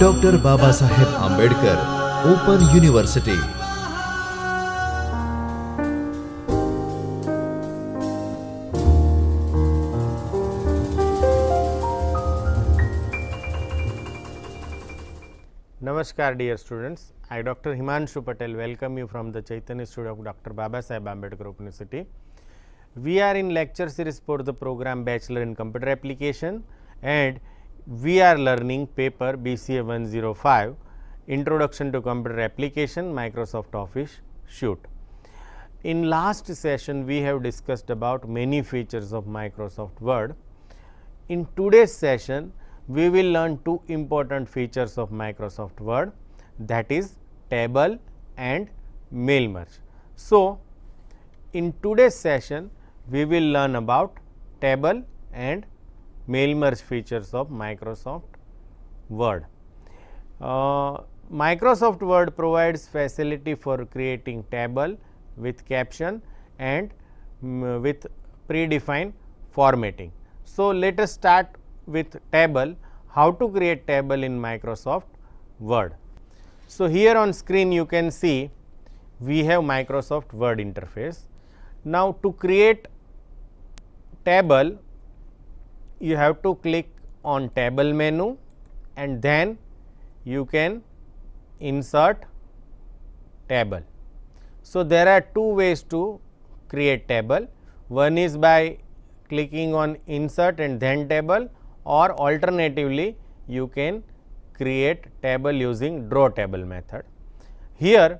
Doctor Baba Saheb Ambedkar open university. Namaskar dear students, I Dr. Himanshu Patel welcome you from the Chaitanya Studio of Dr. Baba Saheb Ambedkar Open University. We are in lecture series for the program Bachelor in Computer Application and we are learning paper BCA 105 Introduction to Computer Application Microsoft Office Suite. In last session we have discussed about many features of Microsoft Word. In today's session we will learn two important features of Microsoft Word, that is table and mail merge. So, in today's session we will learn about table and mail merge features of Microsoft Word. Microsoft Word provides facility for creating table with caption and with predefined formatting. So, let us start with table. How to create table in Microsoft Word. So, here on screen you can see we have Microsoft Word interface. Now, to create table you have to click on table menu and then you can insert table. So, there are two ways to create table. One is by clicking on insert and then table, or alternatively you can create table using draw table method. Here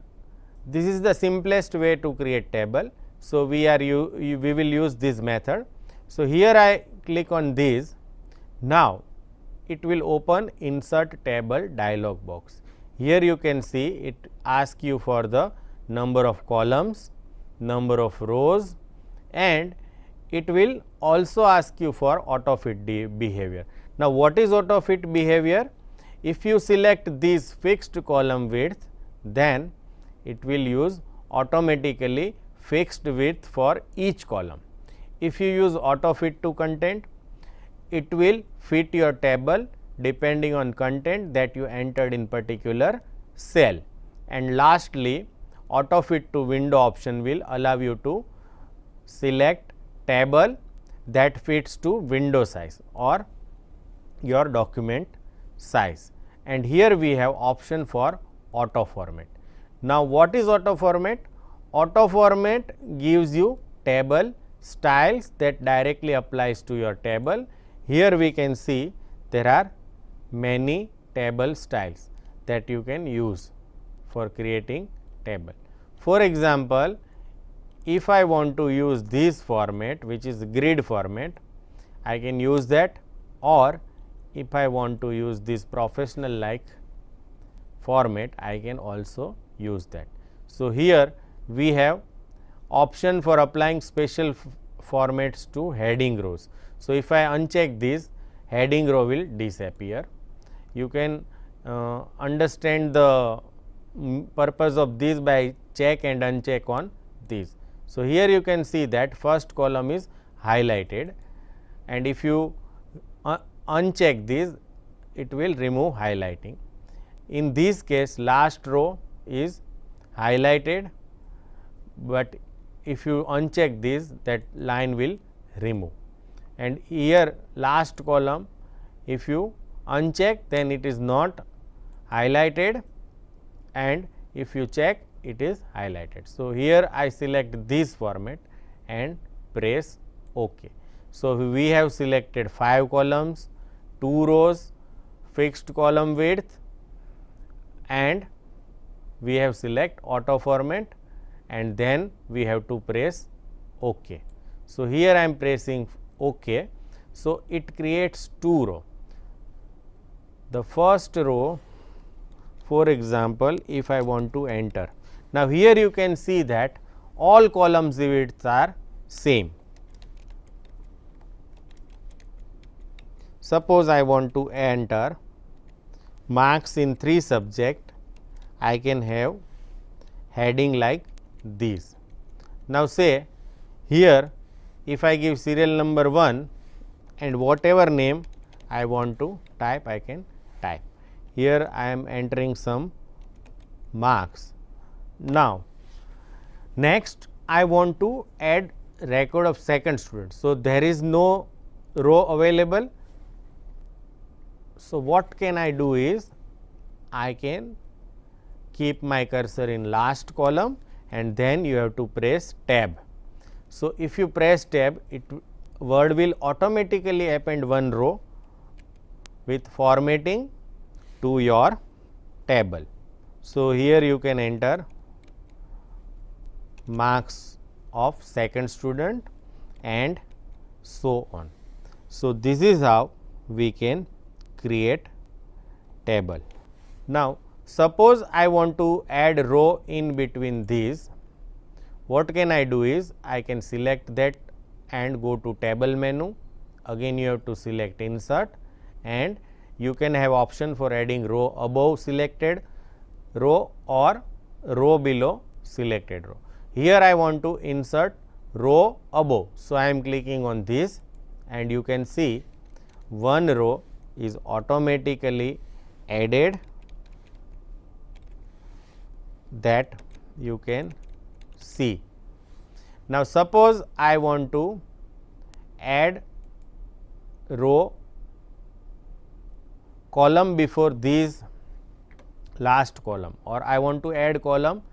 this is the simplest way to create table. So, we will use this method. So, here I click on this. Now, it will open insert table dialog box. Here you can see it asks you for the number of columns, number of rows, and it will also ask you for auto fit behavior. Now, what is auto fit behavior? If you select this fixed column width, then it will use automatically fixed width for each column. If you use auto fit to content, it will fit your table depending on content that you entered in particular cell. And lastly, auto fit to window option will allow you to select table that fits to window size or your document size, and here we have option for auto format. Now, what is auto format? Auto format gives you table styles that directly applies to your table. Here we can see there are many table styles that you can use for creating table. For example, if I want to use this format, which is grid format, I can use that, or if I want to use this professional like format, I can also use that. So, here we have option for applying special formats to heading rows. So, if I uncheck this, heading row will disappear. You can understand the purpose of this by check and uncheck on this. So, here you can see that first column is highlighted, and if you uncheck this, it will remove highlighting. In this case, last row is highlighted, but if you uncheck this, that line will remove. And here last column, if you uncheck, then it is not highlighted, and if you check, it is highlighted. So, here I select this format and press OK. So, we have selected 5 columns, 2 rows, fixed column width, and we have select auto format, and then we have to press OK. So, here I am pressing OK. So, it creates 2 rows. The first row, for example, if I want to enter. Now, here you can see that all columns widths are same. Suppose I want to enter marks in 3 subject, I can have heading like this. Now, say here if I give serial number 1 and whatever name I want to type, I can type. Here I am entering some marks. Now, next I want to add record of second student. So, there is no row available. So, what can I do is I can keep my cursor in last column and then you have to press tab. So, if you press tab, Word will automatically append one row with formatting to your table. So, here you can enter marks of second student and so on. So, this is how we can create table. Now, suppose I want to add row in between these. What can I do is I can select that and go to table menu. Again you have to select insert and you can have option for adding row above selected row or row below selected row. Here I want to insert row above. So, I am clicking on this and you can see one row is automatically added, that you can see. Now, suppose I want to add row column before these last column, or I want to add column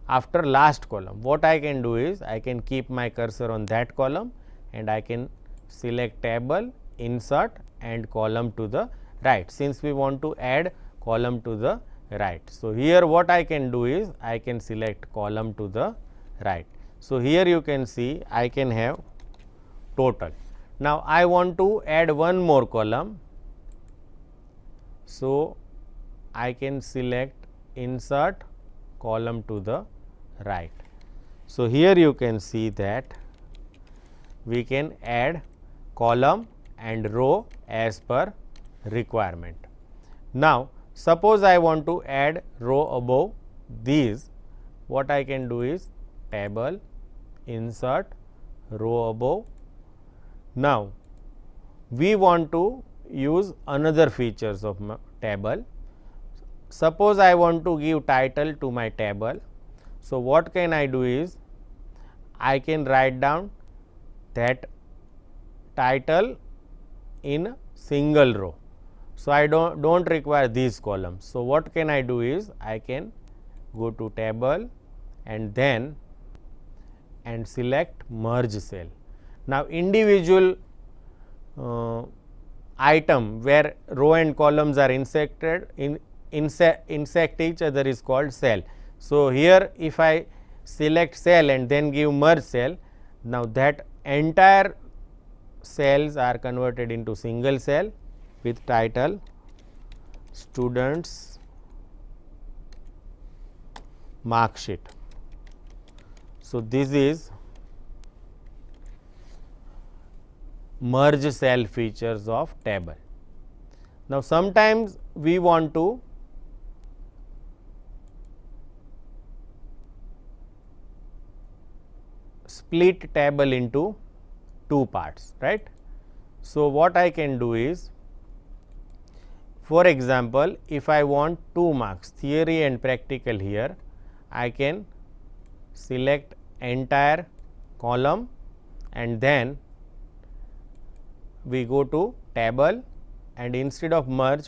after last column. What I can do is I can keep my cursor on that column and I can select table, insert and column to the right, since we want to add column to the right. So, here what I can do is I can select column to the right. So, here you can see I can have total. Now, I want to add one more column. So, I can select insert column to the right. So, here you can see that we can add column and row as per requirement. Now, suppose I want to add row above these, what I can do is table, insert, row above. Now, we want to use another features of my table. Suppose I want to give title to my table. So, what can I do is I can write down that title in single row. So, I don't require these columns. So, what can I do is I can go to table and then and select merge cell. Now, individual item where row and columns are insect each other is called cell. So, here if I select cell and then give merge cell, now that entire cells are converted into single cell with title students mark sheet. So, this is merge cell features of table. Now, sometimes we want to split table into two parts, right. So, what I can do is, for example, if I want 2 marks theory and practical here, I can select entire column and then we go to table and instead of merge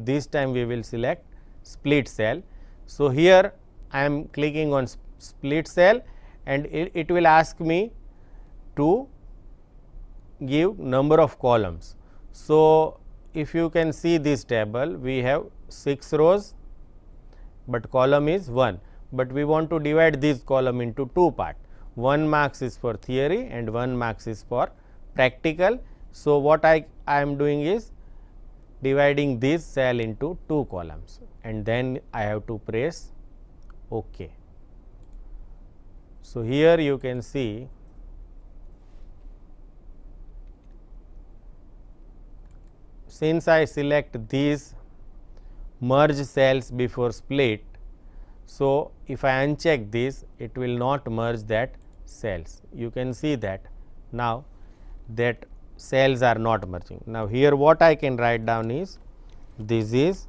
this time we will select split cell. So, here I am clicking on split cell and it will ask me to give number of columns. So, if you can see this table, we have 6 rows, but column is 1, but we want to divide this column into 2 parts. 1 marks is for theory and 1 marks is for practical. So, what I am doing is dividing this cell into 2 columns and then I have to press OK. So, here you can see since I select these merge cells before split. So, if I uncheck this, it will not merge that cells. You can see that now that cells are not merging. Now, here what I can write down is this is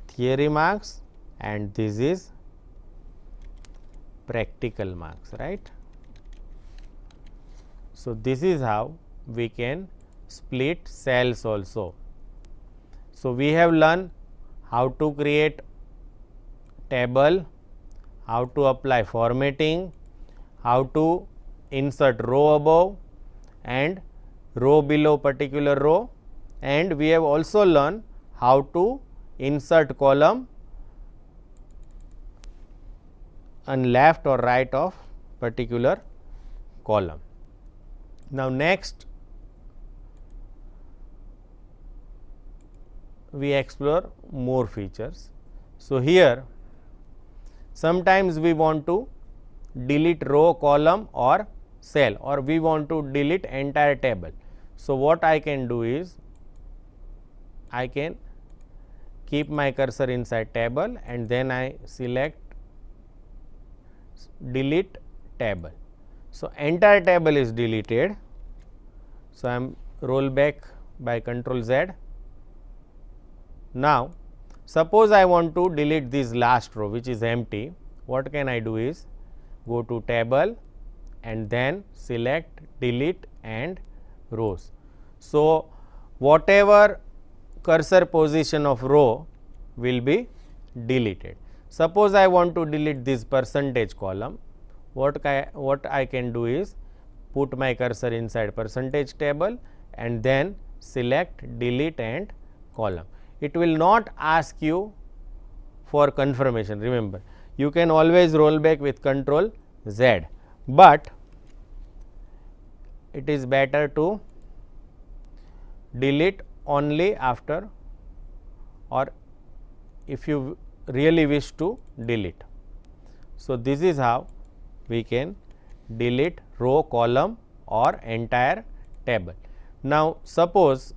theory marks and this is practical marks, right. So, this is how we can split cells also. So, we have learned how to create table, how to apply formatting, how to insert row above and row below particular row, and we have also learned how to insert column on left or right of particular column. Now, next we explore more features. So, here sometimes we want to delete row, column or cell, or we want to delete entire table. So, what I can do is I can keep my cursor inside table and then I select delete table. So, entire table is deleted. So, I am roll back by Ctrl Z. Now, suppose I want to delete this last row which is empty. What can I do is go to table and then select delete and rows. So, whatever cursor position of row will be deleted. Suppose I want to delete this percentage column. What I can do is put my cursor inside percentage table and then select delete and column. It will not ask you for confirmation. Remember, you can always roll back with Ctrl Z, but it is better to delete only after, or if you really wish to delete. So, this is how we can delete row, column or entire table. Now, suppose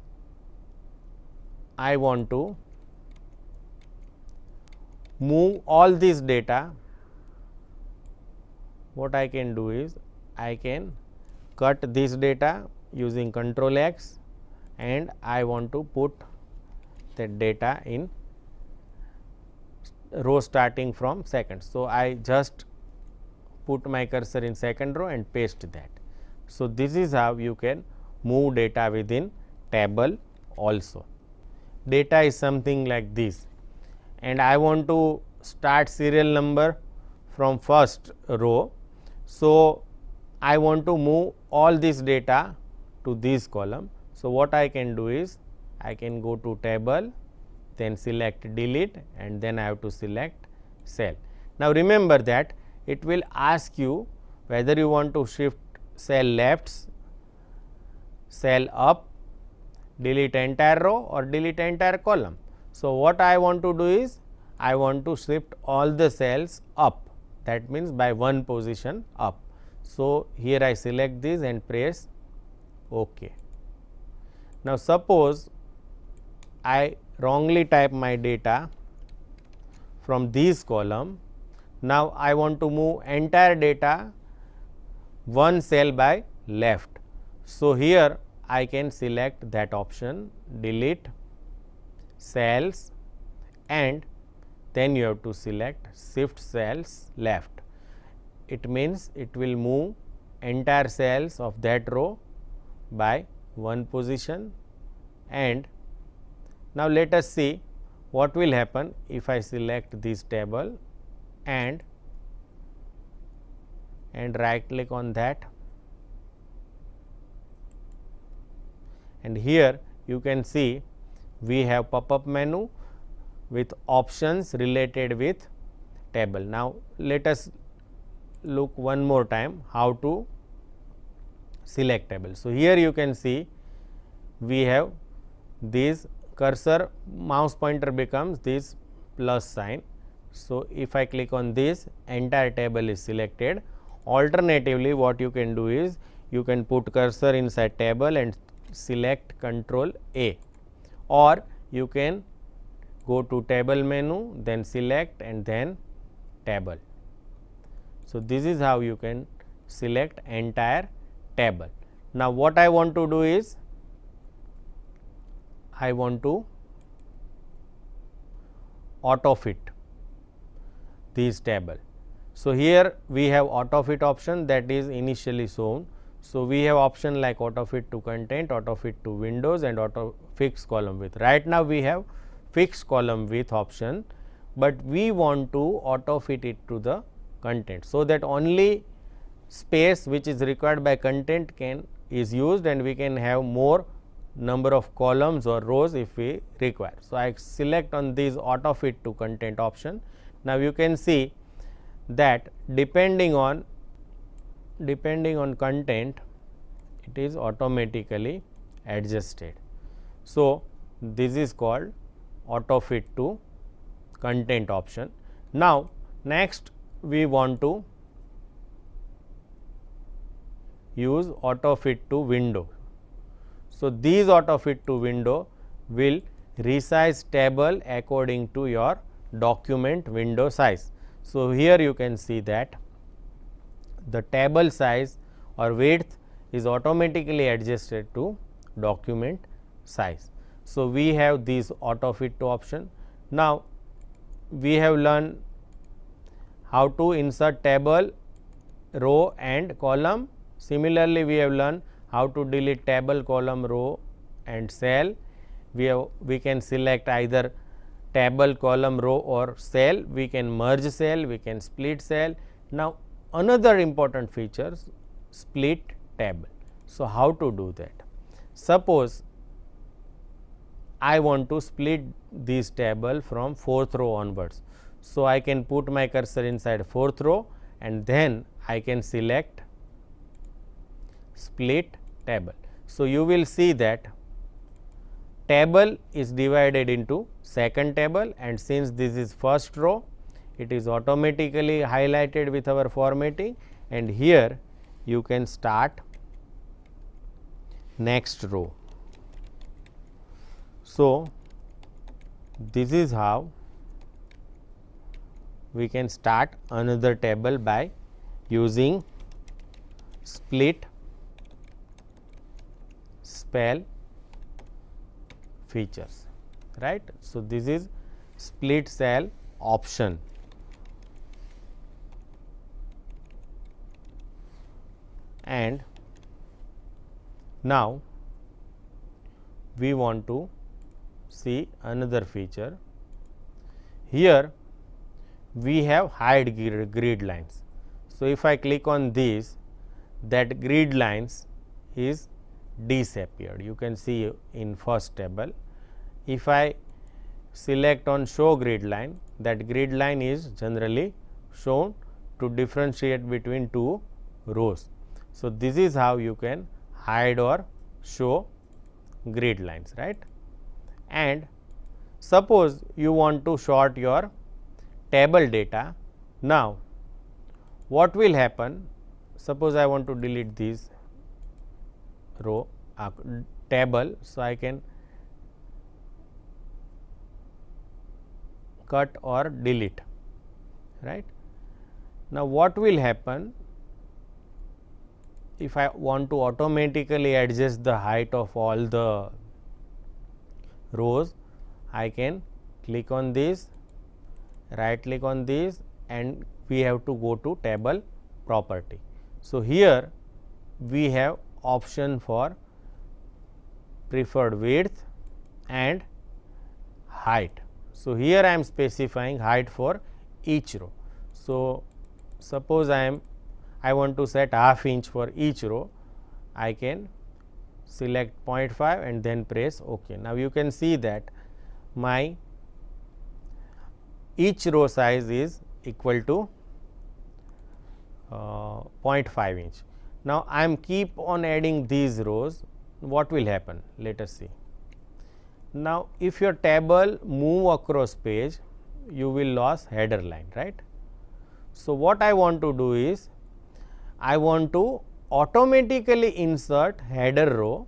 I want to move all this data. What I can do is I can cut this data using Ctrl X and I want to put that data in row starting from second. So, I just put my cursor in second row and paste that. So, this is how you can move data within table also. Data is something like this, and I want to start serial number from first row. So, I want to move all this data to this column. So, what I can do is I can go to table, then select delete and then I have to select cell. Now, remember that it will ask you whether you want to shift cell left, cell up, delete entire row or delete entire column. So, what I want to do is I want to shift all the cells up, that means by one position up. So, here I select this and press OK. Now, suppose I wrongly type my data from this column. Now, I want to move entire data one cell by left. So, here I can select that option, delete cells, and then you have to select shift cells left. It means it will move entire cells of that row by one position. And now, let us see what will happen if I select this table and right click on that, and here you can see we have pop-up menu with options related with table. Now, let us look one more time how to select table. So, here you can see we have this cursor, mouse pointer becomes this plus sign. So, if I click on this, entire table is selected. Alternatively, what you can do is you can put cursor inside table and select Ctrl A, or you can go to table menu, then select and then table. So, this is how you can select entire table. Now, what I want to do is I want to auto fit this table. So, here we have auto fit option that is initially shown. So, we have option like auto fit to content, auto fit to windows and auto fixed column width. Right now, we have fixed column width option, but we want to auto fit it to the content. So, that only space which is required by content is used and we can have more number of columns or rows if we require. So, I select on this auto fit to content option. Now, you can see that depending on content, it is automatically adjusted. So, this is called auto fit to content option. Now, next we want to use auto fit to window. So, these auto fit to window will resize table according to your document window size. So, here you can see that the table size or width is automatically adjusted to document size. So, we have this auto fit to option. Now, we have learned how to insert table, row and column. Similarly, we have learned how to delete table, column, row and cell. We can select either table, column, row or cell. We can merge cell, we can split cell. Now, another important feature, split table. So, how to do that? Suppose I want to split this table from 4th row onwards. So, I can put my cursor inside 4th row and then I can select split table. So, you will see that table is divided into second table and since this is first row, it is automatically highlighted with our formatting and here you can start next row. So, this is how we can start another table by using split cell features, right. So, this is split cell option. And now, we want to see another feature. Here we have hide grid lines. So, if I click on this, that grid lines is disappeared. You can see in first table. If I select on show grid line, that grid line is generally shown to differentiate between two rows. So, this is how you can hide or show grid lines, right. And suppose you want to sort your table data. Now, what will happen? Suppose I want to delete this row table. So, I can cut or delete, right. Now, what will happen if I want to automatically adjust the height of all the rows? I can click on this, right click on this and we have to go to table property. So, here we have option for preferred width and height. So, here I am specifying height for each row. So, suppose I want to set half inch for each row, I can select 0.5 and then press OK. Now, you can see that my each row size is equal to 0.5 inch. Now, I am keep on adding these rows, what will happen? Let us see. Now, if your table move across page, you will lose header line, right. So, what I want to do is, I want to automatically insert header row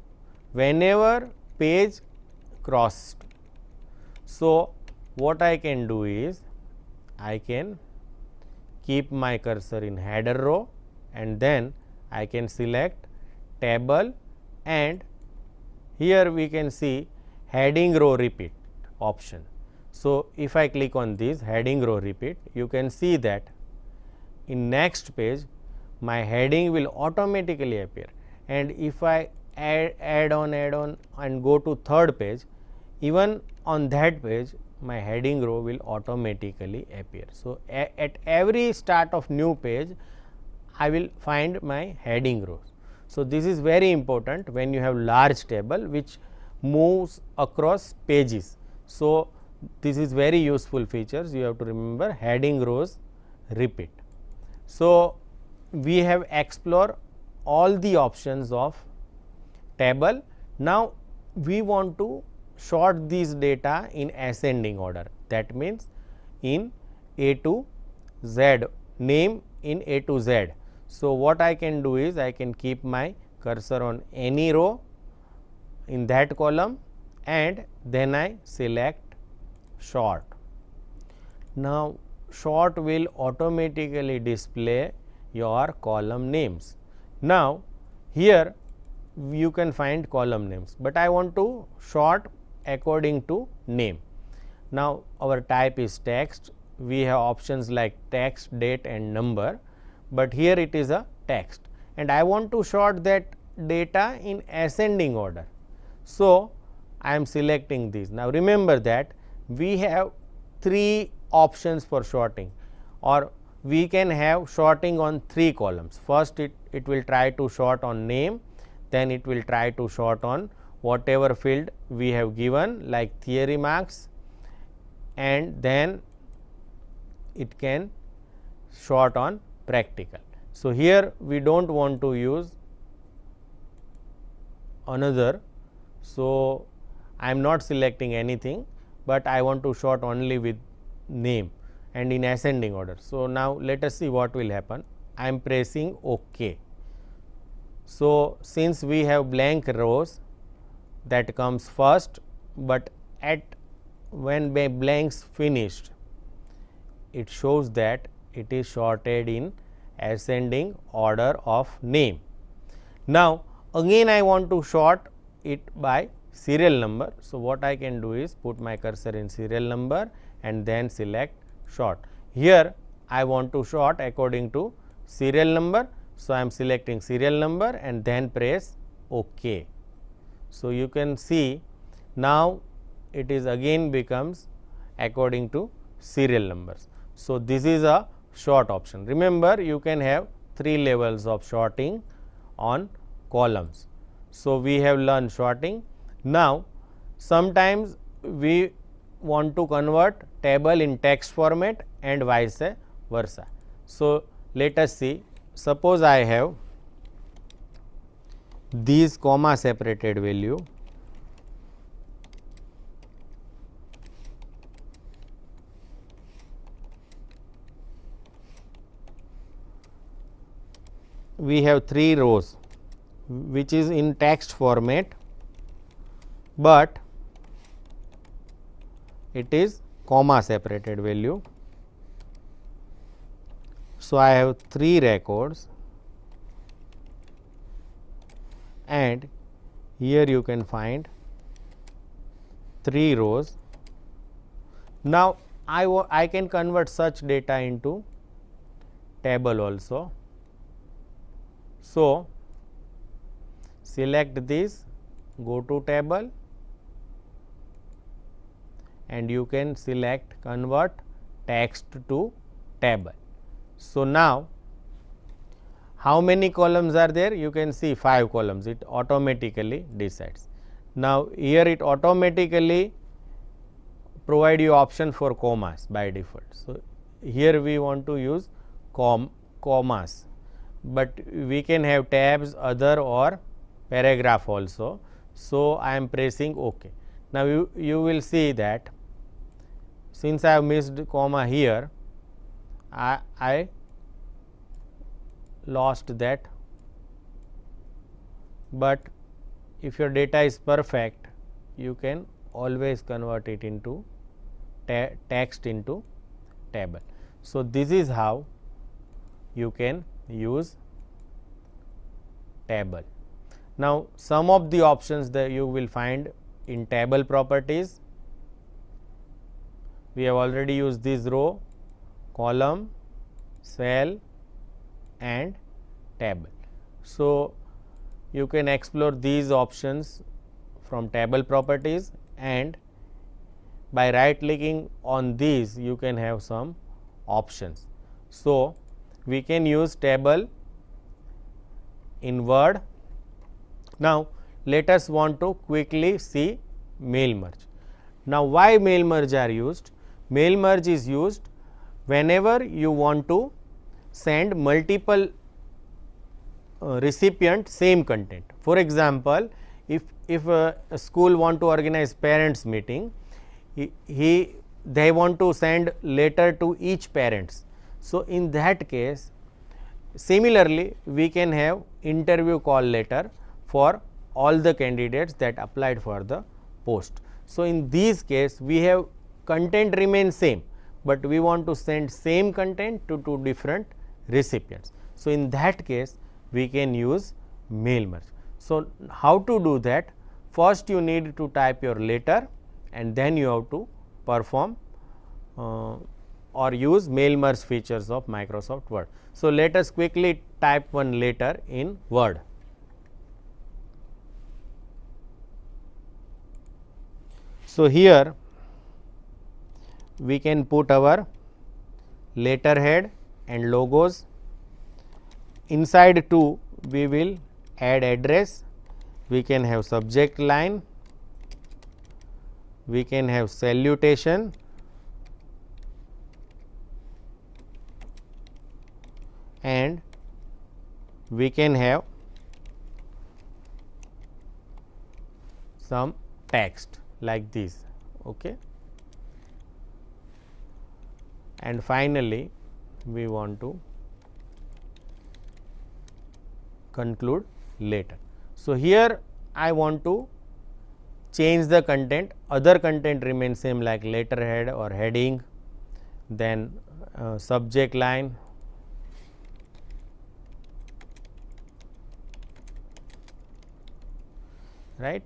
whenever page crossed. So, what I can do is, I can keep my cursor in header row and then I can select table and here we can see heading row repeat option. So, if I click on this heading row repeat, you can see that in next page my heading will automatically appear, and if I add on and go to third page, even on that page my heading row will automatically appear. So, at every start of new page I will find my heading rows. So, this is very important when you have large table which moves across pages. So, this is very useful features, you have to remember heading rows repeat. So, we have explored all the options of table. Now, we want to sort these data in ascending order, that means in A to Z, name in A to Z. So, what I can do is I can keep my cursor on any row in that column and then I select sort. Now, sort will automatically display your column names. Now, here you can find column names, but I want to sort according to name. Now, our type is text, we have options like text, date and number, but here it is a text and I want to sort that data in ascending order. So, I am selecting this. Now, remember that we have 3 options for sorting, or we can have sorting on 3 columns. First it will try to sort on name, then it will try to sort on whatever field we have given like theory marks, and then it can sort on practical. So, here we do not want to use another. So, I am not selecting anything, but I want to sort only with name and in ascending order. So, now let us see what will happen. I am pressing OK. So, since we have blank rows that comes first, but at when blanks finished, it shows that it is sorted in ascending order of name. Now, again I want to sort it by serial number. So, what I can do is put my cursor in serial number and then select sort. Here I want to sort according to serial number. So, I am selecting serial number and then press OK. So, you can see now it is again becomes according to serial numbers. So, this is a sort option. Remember, you can have 3 levels of sorting on columns. So, we have learned sorting. Now, sometimes we want to convert table in text format and vice versa. So, let us see, suppose I have these comma separated value, we have 3 rows which is in text format, but it is comma separated value. So, I have 3 records and here you can find 3 rows. Now, I can convert such data into table also. So, select this, go to table and you can select convert text to table. So, now how many columns are there? You can see 5 columns, it automatically decides. Now, here it automatically provide you option for commas by default. So, here we want to use commas, but we can have tabs, other or paragraph also. So, I am pressing OK. Now, you will see that since I have missed comma here, I lost that, but if your data is perfect, you can always convert it into text into table. So, this is how you can use table. Now, some of the options that you will find in table properties, we have already used this row, column, cell and table. So, you can explore these options from table properties, and by right clicking on these you can have some options. So, we can use table in Word. Now, let us want to quickly see mail merge. Now, why mail merge are used? Mail merge is used whenever you want to send multiple recipient same content. For example, if a school want to organize parents meeting, they want to send letter to each parents. So, in that case, similarly we can have interview call letter for all the candidates that applied for the post. So, in this case we have content remain same, but we want to send same content to two different recipients. So, in that case we can use mail merge. So, how to do that? First you need to type your letter and then you have to perform or use mail merge features of Microsoft Word. So, let us quickly type one letter in Word. So, here we can put our letterhead and logos. Inside two we will add address, we can have subject line, we can have salutation, and we can have some text like this. Okay. And finally, we want to conclude later. So, here I want to change the content, other content remains same like letterhead or heading, then subject line, right.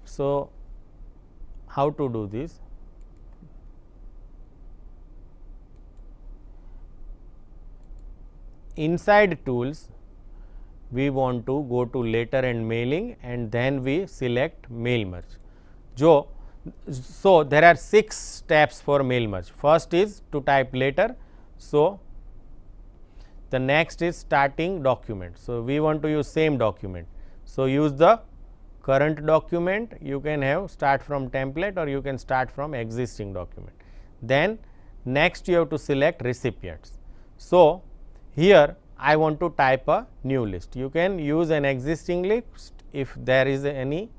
So, how to do this? Inside tools we want to go to letter and mailing and then we select mail merge. So, there are 6 steps for mail merge. First is to type letter. So, the next is starting document. So, we want to use same document. So, use the current document, you can have start from template or you can start from existing document. Then next you have to select recipients. So, here I want to type a new list. You can use an existing list if there is any,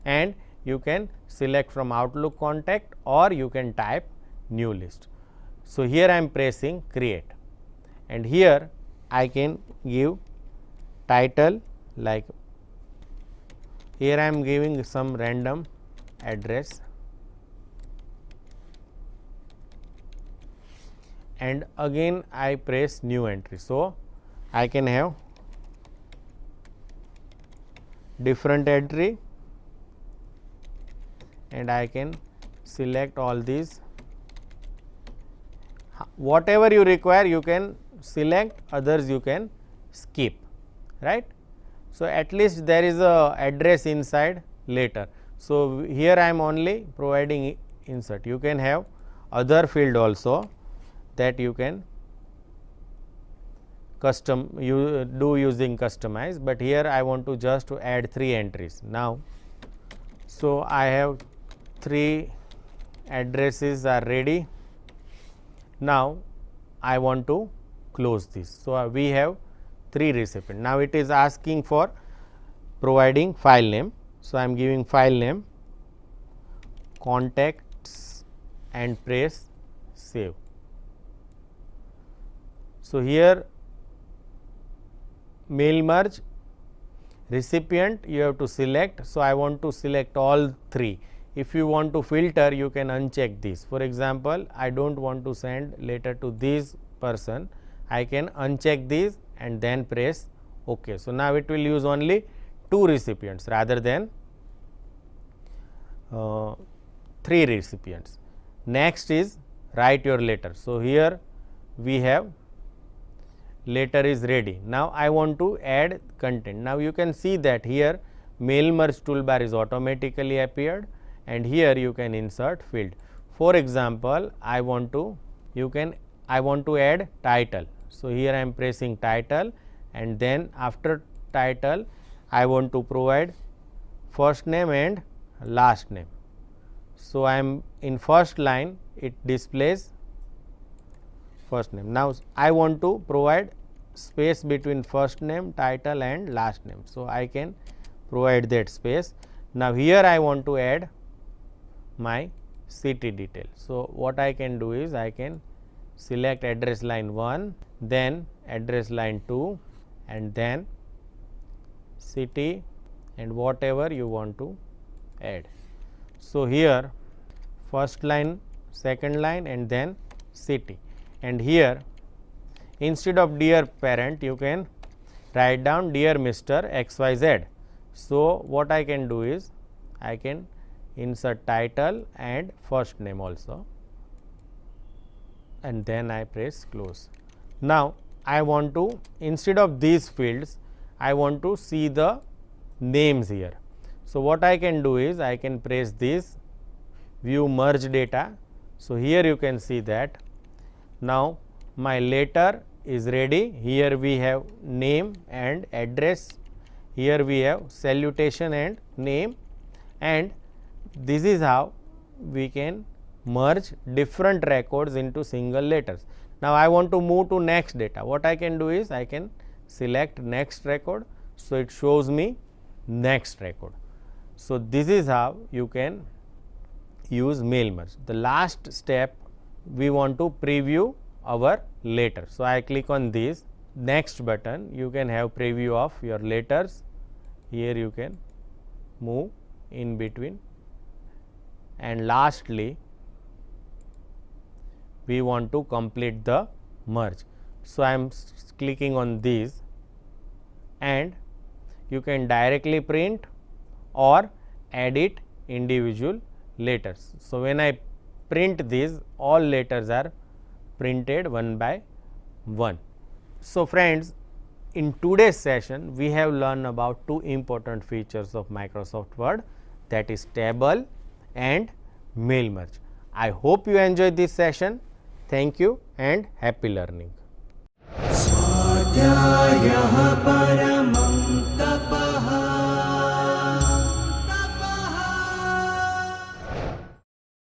and you can select from Outlook contact or you can type new list. So, here I am pressing create and here I can give title, like here I am giving some random address and again I press new entry. So, I can have different entry and I can select all these. Whatever you require you can select, others you can skip, right. So, at least there is a address inside later. So, here I am only providing insert. You can have other field also that you can do using customize, but here I want to just to add 3 entries now. So, I have 3 addresses are ready. Now, I want to close this. So, we have 3 recipients. Now, it is asking for providing file name. So, I am giving file name, contacts and press save. So, here mail merge recipient you have to select. So, I want to select all 3. If you want to filter you can uncheck this. For example, I do not want to send letter to this person, I can uncheck this and then press OK. So, now it will use only 2 recipients rather than 3 recipients. Next is write your letter. So, here we have letter is ready. Now, I want to add content. Now, you can see that here mail merge toolbar is automatically appeared, and here you can insert field. For example, I want to add title. So, here I am pressing title, and then after title I want to provide first name and last name. So, I am in first line, it displays first name. Now, I want to provide space between first name, title and last name. So, I can provide that space. Now, here I want to add my city detail. So, what I can do is I can select address line 1, then address line 2, and then city and whatever you want to add. So, here first line, second line, and then city, and here instead of dear parent you can write down dear Mr. XYZ. So, what I can do is I can insert title and first name also, and then I press close. Now, I want to, instead of these fields, I want to see the names here. So, what I can do is I can press this view merge data. So, here you can see that now my letter is ready. Here we have name and address, here we have salutation and name, and this is how we can merge different records into single letters. Now, I want to move to next data. What I can do is I can select next record. So, it shows me next record. So, this is how you can use mail merge. The last step, we want to preview our letter. So, I click on this next button. You can have preview of your letters. Here you can move in between, and lastly we want to complete the merge. So, I am clicking on these, and you can directly print or edit individual letters. So, when I print these, all letters are printed one by one. So, friends, in today's session we have learned about two important features of Microsoft Word, that is table and mail merge. I hope you enjoyed this session. Thank you and happy learning.